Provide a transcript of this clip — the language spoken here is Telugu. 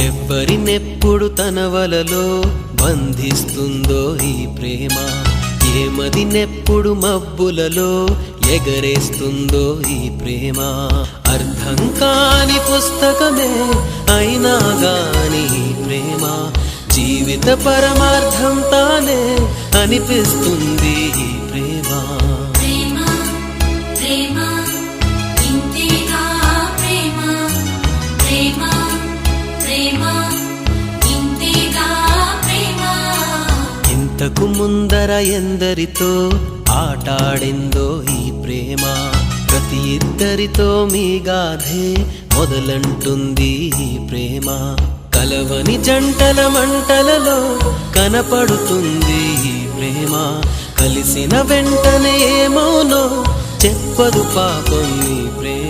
ఎవ్వరినెప్పుడు తన వలలో బంధిస్తుందో ఈ ప్రేమ, ఏమదినెప్పుడు మబ్బులలో ఎగరేస్తుందో ఈ ప్రేమ. అర్థం కాని పుస్తకమే అయినా గాని ఈ ప్రేమ జీవిత పరమార్థం తానే అనిపిస్తుంది ఈ ప్రేమ. ఇంతకు ముందర ఎందరితో ఆటాడిందో ఈ ప్రేమ, ప్రతి ఇద్దరితో మీ గాథే మొదలంటుంది ఈ ప్రేమ. కలవని జంటల మంటలలో కనపడుతుంది ఈ ప్రేమ, కలిసిన వెంటనే ఏమోనో చెప్పదు పాపం ఈ ప్రేమ.